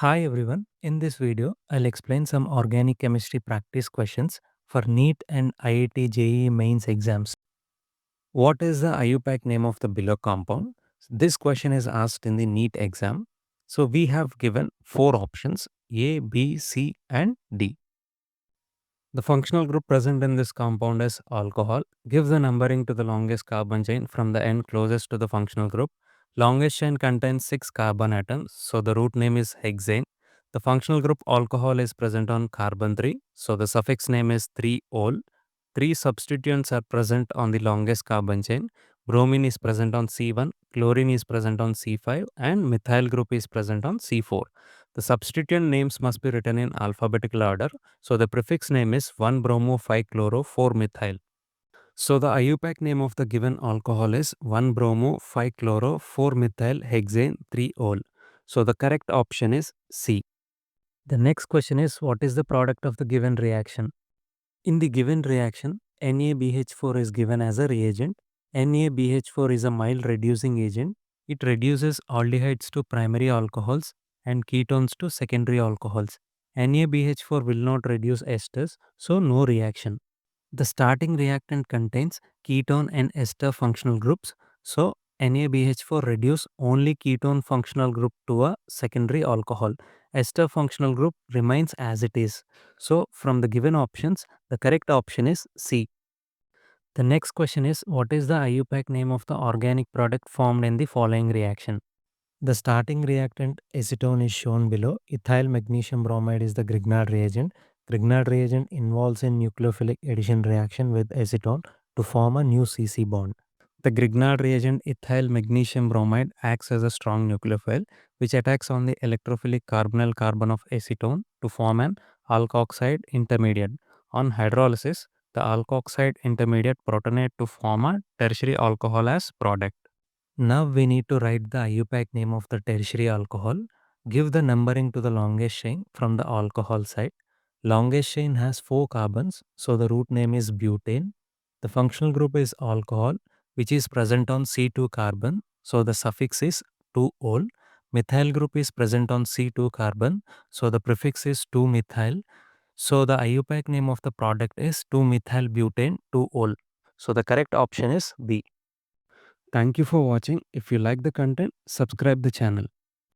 Hi everyone, in this video I'll explain some organic chemistry practice questions for NEET and IIT JEE mains exams. What is the IUPAC name of the below compound? This question is asked in the NEET exam. So we have given four options A, B, C and D. The functional group present in this compound is alcohol. Give the numbering to the longest carbon chain from the end closest to the functional group. Longest chain contains 6 carbon atoms, so the root name is hexane. The functional group alcohol is present on carbon 3, so the suffix name is 3-ol. Three substituents are present on the longest carbon chain. Bromine is present on C1, chlorine is present on C5, and methyl group is present on C4. The substituent names must be written in alphabetical order. So the prefix name is 1-bromo-5-chloro-4-methyl. So the IUPAC name of the given alcohol is 1-bromo-5-chloro-4-methyl-hexane 3-ol. So the correct option is C. The next question is, what is the product of the given reaction? In the given reaction, NaBH4 is given as a reagent. NaBH4 is a mild reducing agent. It reduces aldehydes to primary alcohols and ketones to secondary alcohols. NaBH4 will not reduce esters, so no reaction. The starting reactant contains ketone and ester functional groups, so NaBH4 reduce only ketone functional group to a secondary alcohol. Ester functional group remains as it is. So from the given options, the correct option is C. The next question is, what is the IUPAC name of the organic product formed in the following reaction? The starting reactant acetone is shown below. Ethyl magnesium bromide is the Grignard reagent. Grignard reagent involves in nucleophilic addition reaction with acetone to form a new CC bond. The Grignard reagent ethyl magnesium bromide acts as a strong nucleophile which attacks on the electrophilic carbonyl carbon of acetone to form an alkoxide intermediate. On hydrolysis, the alkoxide intermediate protonate to form a tertiary alcohol as product. Now we need to write the IUPAC name of the tertiary alcohol. Give the numbering to the longest chain from the alcohol side. Longest chain has 4 carbons, so the root name is butane. The functional group is alcohol, which is present on C2 carbon, so the suffix is 2-ol. Methyl group is present on C2 carbon, so the prefix is 2-methyl. So the IUPAC name of the product is 2-methyl-butane 2-ol. So the correct option is B. Thank you for watching. If you like the content, subscribe the channel.